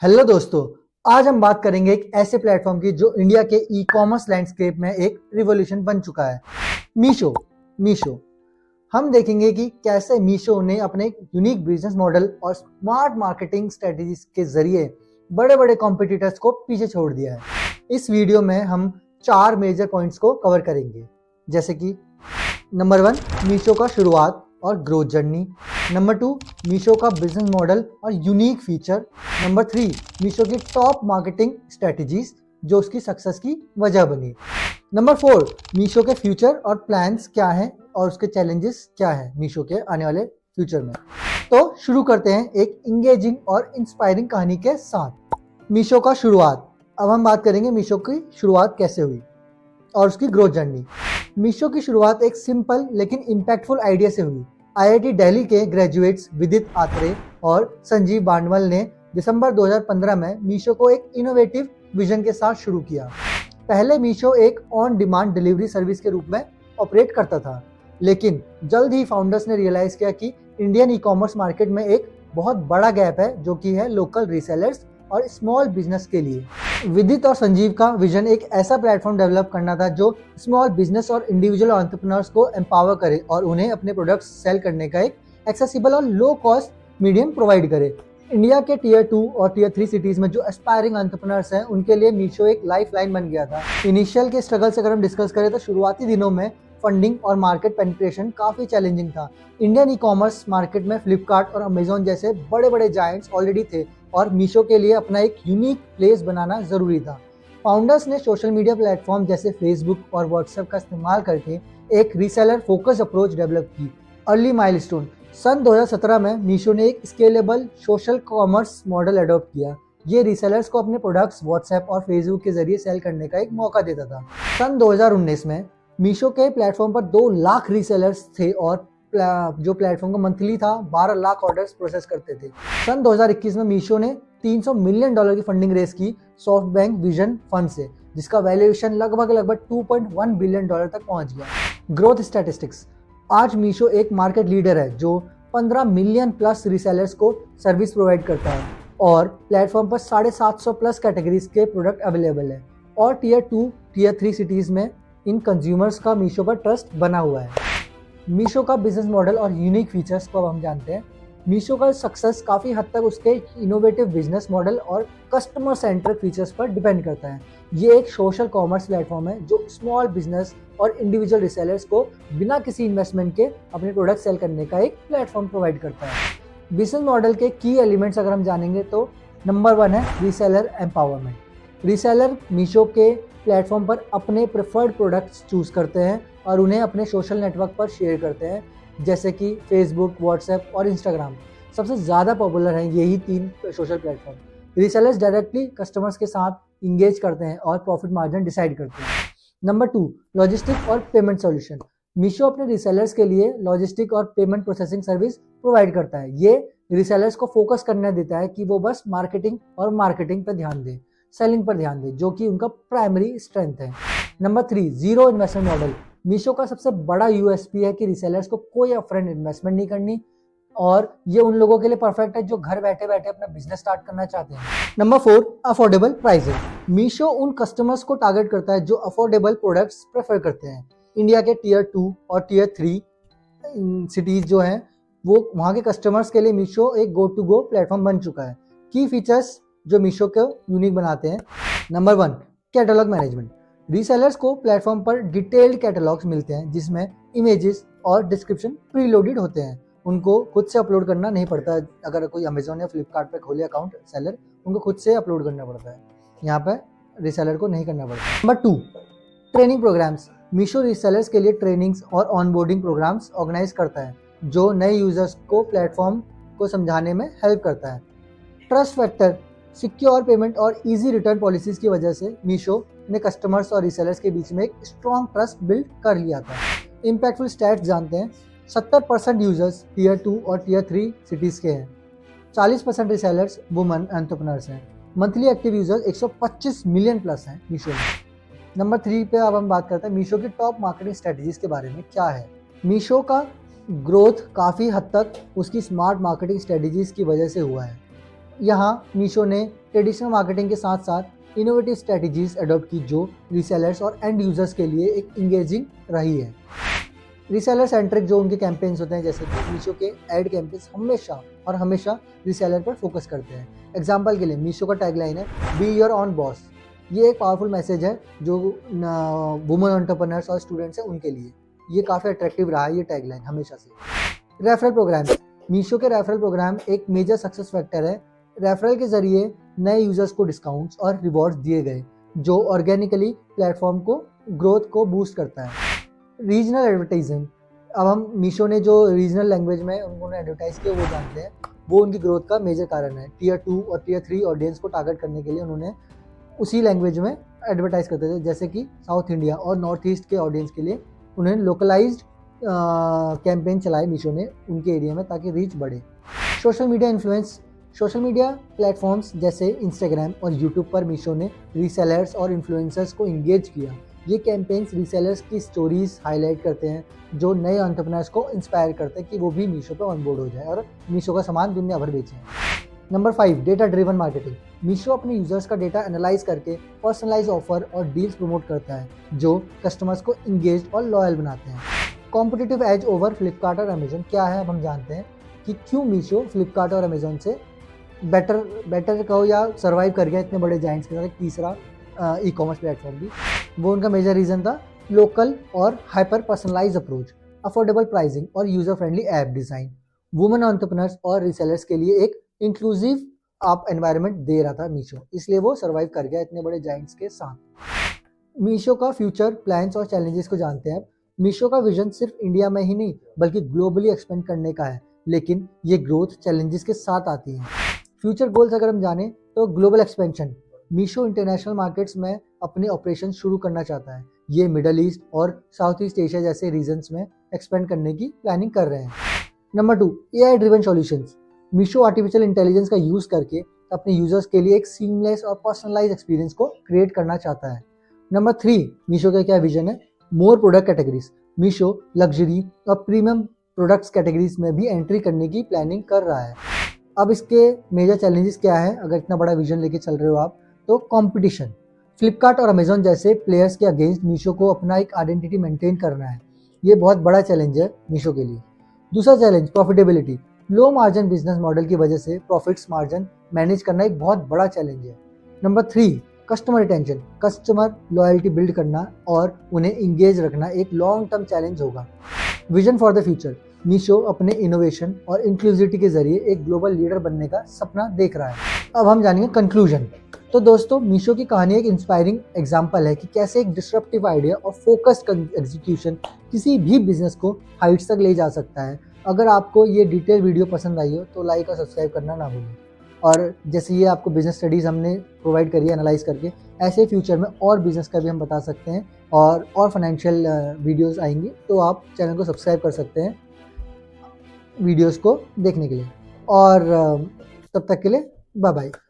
Hello दोस्तों, आज हम बात करेंगे एक ऐसे प्लेटफॉर्म की जो इंडिया के ई कॉमर्स लैंडस्केप में एक रिवॉल्यूशन बन चुका है। मीशो। मीशो हम देखेंगे कि कैसे मीशो ने अपने यूनिक बिजनेस मॉडल और स्मार्ट मार्केटिंग स्ट्रेटजीज के जरिए बड़े बड़े कॉम्पिटिटर्स को पीछे छोड़ दिया है। इस वीडियो में हम 4 मेजर पॉइंट्स को कवर करेंगे, जैसे कि नंबर 1, मीशो का शुरुआत और ग्रोथ जर्नी। नंबर 2, मीशो का बिजनेस मॉडल और यूनिक फीचर। नंबर 3, मीशो की टॉप मार्केटिंग स्ट्रेटजीज जो उसकी सक्सेस की वजह बनी। नंबर 4, मीशो के फ्यूचर और प्लान्स क्या हैं और उसके चैलेंजेस क्या हैं मीशो के आने वाले फ्यूचर में। तो शुरू करते हैं एक इंगेजिंग और इंस्पायरिंग कहानी के साथ। मीशो का शुरुआत। अब हम बात करेंगे मीशो की शुरुआत कैसे हुई और उसकी ग्रोथ जर्नी। मीशो की शुरुआत एक सिंपल लेकिन इम्पैक्टफुल आइडिया से हुई। आईआईटी दिल्ली के ग्रेजुएट्स विदित आत्रे और संजीव बांडवल ने दिसंबर 2015 में मीशो को एक इनोवेटिव विजन के साथ शुरू किया। पहले मीशो एक ऑन डिमांड डिलीवरी सर्विस के रूप में ऑपरेट करता था, लेकिन जल्द ही फाउंडर्स ने रियलाइज किया कि इंडियन ई कॉमर्स मार्केट में एक बहुत बड़ा गैप है, जो कि है लोकल रीसेलर्स और स्मॉल बिजनेस के लिए। विदित और संजीव का विजन एक ऐसा प्लेटफॉर्म डेवलप करना था जो स्मॉल बिजनेस और इंडिविजुअल एंटरप्रेन्योर्स को एम्पावर करे और उन्हें अपने प्रोडक्ट्स सेल करने का एक एक्सेसिबल और लो कॉस्ट मीडियम प्रोवाइड करे। इंडिया के टियर 2 और टियर 3 सिटीज में जो एस्पायरिंग एंटरप्रेन्योर्स हैं, उनके लिए मीशो एक लाइफ लाइन बन गया था। इनिशियल के स्ट्रगल से अगर हम डिस्कस करें तो शुरुआती दिनों में फंडिंग और मार्केट पेनिट्रेशन काफी चैलेंजिंग था। इंडियन ई कॉमर्स मार्केट में फ्लिपकार्ट और अमेजोन जैसे बड़े बड़े जायंट्स ऑलरेडी थे और मीशो के लिए अपना एक यूनिक प्लेस बनाना जरूरी था। फाउंडर्स ने सोशल मीडिया प्लेटफॉर्म जैसे फेसबुक और व्हाट्सएप का इस्तेमाल करके एक रीसेलर फोकस अप्रोच डेवलप की। Early milestone. सन 2017 में मीशो ने एक scalable social commerce model adopt किया। ये रीसेलर्स को अपने प्रोडक्ट्स व्हाट्सएप और फेसबुक के जरिए सेल करने का एक मौका देता था। सन 2019 में मीशो के प्लेटफॉर्म पर 2 लाख रीसेलर्स थे और जो प्लेटफॉर्म का मंथली था 12 लाख ऑर्डर्स प्रोसेस करते थे। सन 2021 में मीशो ने $300 मिलियन की फंडिंग रेस की सॉफ्ट बैंक विजन फंड से, जिसका वैल्यूएशन लगभग 2.1 बिलियन डॉलर तक पहुंच गया। Growth statistics. आज मीशो एक मार्केट लीडर है जो 15 मिलियन प्लस रीसेलर्स को सर्विस प्रोवाइड करता है और प्लेटफॉर्म पर 750 प्लस कैटेगरीज के प्रोडक्ट अवेलेबल है और टियर 2 टियर 3 सिटीज में इन कंज्यूमर्स का मीशो पर ट्रस्ट बना हुआ है। मीशो का बिजनेस मॉडल और यूनिक फीचर्स को अब हम जानते हैं। मीशो का सक्सेस काफ़ी हद तक उसके इनोवेटिव बिजनेस मॉडल और कस्टमर सेंट्रिक फीचर्स पर डिपेंड करता है। ये एक सोशल कॉमर्स प्लेटफॉर्म है जो स्मॉल बिजनेस और इंडिविजुअल रिसेलर्स को बिना किसी इन्वेस्टमेंट के अपने प्रोडक्ट सेल करने का एक प्लेटफॉर्म प्रोवाइड करता है। बिजनेस मॉडल के की एलिमेंट्स अगर हम जानेंगे तो नंबर 1 है रीसेलर एम्पावरमेंट। रीसेलर मीशो के प्लेटफॉर्म पर अपने प्रेफर्ड प्रोडक्ट्स चूज करते हैं और उन्हें अपने सोशल नेटवर्क पर शेयर करते हैं, जैसे कि फेसबुक, व्हाट्सएप और इंस्टाग्राम। सबसे ज़्यादा पॉपुलर हैं यही 3 social platform. Resellers directly customers के साथ इंगेज करते हैं और प्रॉफिट मार्जिन डिसाइड करते हैं। नंबर 2, लॉजिस्टिक और पेमेंट सॉल्यूशन। मीशो अपने रीसेलर्स के लिए लॉजिस्टिक और पेमेंट प्रोसेसिंग सर्विस प्रोवाइड करता है। ये रीसेलर्स को फोकस करने देता है कि वो बस मार्केटिंग पर ध्यान दें, सेलिंग पर ध्यान दें, जो कि उनका प्राइमरी स्ट्रेंथ है। Number 3, zero investment model. Meesho का सबसे बड़ा यूएसपी है कि रीसेलर्स को कोई अपफ्रंट इन्वेस्टमेंट नहीं करनी और ये उन लोगों के लिए परफेक्ट है जो घर बैठे बैठे अपना बिजनेस स्टार्ट करना चाहते हैं। Number 4, affordable pricing. मीशो उन कस्टमर्स को टारगेट करता है जो अफोर्डेबल प्रोडक्ट्स प्रेफर करते हैं। इंडिया के टियर 2 और टियर 3 सिटीज जो हैं, वो वहाँ के कस्टमर्स के लिए मीशो एक गो टू गो प्लेटफॉर्म बन चुका है। की फीचर्स जो मीशो को यूनिक बनाते हैं। Number 1, catalogue management. रीसेलर्स को प्लेटफॉर्म पर डिटेल्ड कैटलॉग्स मिलते हैं जिसमें इमेजेस और डिस्क्रिप्शन प्रीलोडेड होते हैं। उनको खुद से अपलोड करना नहीं पड़ता है। अगर कोई अमेजोन या फ्लिपकार्ट पे खोले अकाउंट सेलर, उनको खुद से अपलोड करना पड़ता है, यहाँ पे रीसेलर को नहीं करना पड़ता। Number 2, training programs. Meesho resellers के लिए ट्रेनिंग्स और ऑनबोर्डिंग प्रोग्राम्स ऑर्गेनाइज करता है जो नए यूजर्स को प्लेटफॉर्म को समझाने में हेल्प करता है। Trust factor. सिक्योर पेमेंट और इजी रिटर्न पॉलिसीज की वजह से मीशो ने कस्टमर्स और रीसेलर्स के बीच में एक स्ट्रॉन्ग ट्रस्ट बिल्ड कर लिया था। इम्पैक्टफुल स्टैट्स जानते हैं। 70% यूजर्स टियर 2 और टियर 3 सिटीज़ के हैं। 40% रीसेलर्स वुमन एंटरप्रेन्योर्स हैं। Monthly active users 125 million plus हैं मीशो में। नंबर 3 पे अब हम बात करते हैं मीशो की टॉप मार्केटिंग स्ट्रेटजीज के बारे में क्या है। मीशो का ग्रोथ काफ़ी हद तक उसकी स्मार्ट मार्केटिंग स्ट्रेटजीज की वजह से हुआ है। यहाँ मीशो ने ट्रेडिशनल मार्केटिंग के साथ साथ इनोवेटिव स्ट्रेटजीज अडॉप्ट की जो रीसेलर्स और एंड यूजर्स के लिए एक इंगेजिंग रही है। रीसेलर सेंट्रिक जो उनके कैंपेन्स होते हैं, जैसे कि मीशो के एड कैंपेन्स हमेशा रीसेलर पर फोकस करते हैं। एग्जाम्पल के लिए मीशो का टैगलाइन है बी योर ऑन बॉस। ये एक पावरफुल मैसेज है जो वुमेन एंटरप्रेन्योर्स और स्टूडेंट्स हैं उनके लिए। ये काफ़ी अट्रैक्टिव रहा है ये टैगलाइन हमेशा से। रेफरल प्रोग्राम, मीशो के रेफरल प्रोग्राम एक मेजर सक्सेस फैक्टर है। रेफरल के जरिए नए यूजर्स को डिस्काउंट्स और रिवॉर्ड्स दिए गए जो ऑर्गेनिकली प्लेटफॉर्म को ग्रोथ को बूस्ट करता है। रीजनल एडवर्टाइजिंग, अब हम मीशो ने जो रीजनल लैंग्वेज में उन्होंने एडवर्टाइज किया वो जानते हैं, वो उनकी ग्रोथ का मेजर कारण है। टियर 2 और टियर 3 ऑडियंस को टारगेट करने के लिए उन्होंने उसी लैंग्वेज में एडवर्टाइज करते थे, जैसे कि साउथ इंडिया और नॉर्थ ईस्ट के ऑडियंस के लिए उन्होंने लोकलाइज्ड कैंपेन चलाए मीशो ने उनके एरिया में ताकि रीच बढ़े। Social media influence, social media platforms जैसे इंस्टाग्राम और यूट्यूब पर मीशो ने रीसेलर्स और इन्फ्लुएंसर्स को इंगेज किया। ये कैंपेन्स रीसेलर्स की स्टोरीज हाईलाइट करते हैं जो नए एंटरप्रेन्योर्स को इंस्पायर करते हैं कि वो भी मीशो पे ऑनबोर्ड हो जाए और मीशो का सामान दुनिया भर बेचें। Number 5, data driven marketing. Meesho अपने यूजर्स का डेटा एनालाइज करके पर्सनलाइज ऑफर और डील्स प्रमोट करता है जो कस्टमर्स को इंगेज्ड और लॉयल बनाते हैं। कॉम्पिटिटिव एज ओवर फ्लिपकार्ट और अमेजोन क्या है, अब हम जानते हैं कि क्यों मीशो फ्लिपकार्ट और अमेजोन से बेटर कहो या सर्वाइव कर गया इतने बड़े जाइंट्स के साथ। एक तीसरा ई कॉमर्स प्लेटफॉर्म भी, वो उनका मेजर रीज़न था लोकल और hyper personalize approach, affordable pricing और user friendly app design. Women entrepreneurs और रीसेलर्स के लिए एक इंक्लूसिव आप एनवायरनमेंट दे रहा था मीशो, इसलिए वो सर्वाइव कर गया इतने बड़े जाइंट्स के साथ। मीशो का फ्यूचर प्लान्स और चैलेंजेस को जानते हैं। मीशो का विजन सिर्फ इंडिया में ही नहीं बल्कि ग्लोबली एक्सपेंड करने का है, लेकिन ये ग्रोथ चैलेंजेस के साथ आती है। फ्यूचर गोल्स अगर हम जाने तो global expansion, Meesho international markets में अपने ऑपरेशन शुरू करना चाहता है। ये मिडल ईस्ट और साउथ ईस्ट एशिया जैसे रीजन्स में एक्सपेंड करने की प्लानिंग कर रहे हैं। Number 2, AI driven solutions. Meesho artificial intelligence का यूज करके अपने यूजर्स के लिए एक सीमलेस और पर्सनलाइज एक्सपीरियंस को क्रिएट करना चाहता है। नंबर 3, मीशो का क्या विजन है, more product categories. Meesho luxury और प्रीमियम प्रोडक्ट्स कैटेगरीज में भी एंट्री करने की प्लानिंग कर रहा है। अब इसके मेजर चैलेंजेस क्या है अगर इतना बड़ा विजन लेके चल रहे हो आप, तो कंपटीशन, फ्लिपकार्ट और अमेजोन जैसे प्लेयर्स के अगेंस्ट मीशो को अपना एक आइडेंटिटी मेंटेन करना है। ये बहुत बड़ा चैलेंज है मीशो के लिए। दूसरा challenge profitability, low margin business model की वजह से प्रॉफिट्स मार्जिन मैनेज करना एक बहुत बड़ा चैलेंज है। Number 3, customer retention, customer loyalty build करना और उन्हें इंगेज रखना एक लॉन्ग टर्म चैलेंज होगा। Vision for the future, Meesho अपने इनोवेशन और इंक्लूसिविटी के जरिए एक ग्लोबल लीडर बनने का सपना देख रहा है। अब हम जानेंगे कंक्लूजन। तो दोस्तों, मीशो की कहानी एक इंस्पायरिंग एग्जांपल है कि कैसे एक डिसरप्टिव आइडिया और फोकस्ड एग्जीक्यूशन किसी भी बिजनेस को हाइट्स तक ले जा सकता है। अगर आपको ये डिटेल वीडियो पसंद आई हो तो लाइक और सब्सक्राइब करना ना भूलें। और जैसे ये आपको बिजनेस स्टडीज़ हमने प्रोवाइड करी है एनालाइज करके, ऐसे फ्यूचर में और बिजनेस का भी हम बता सकते हैं और फाइनेंशियल वीडियोस आएंगी, तो आप चैनल को सब्सक्राइब कर सकते हैं वीडियोस को देखने के लिए। और तब तक के लिए बाय बाय।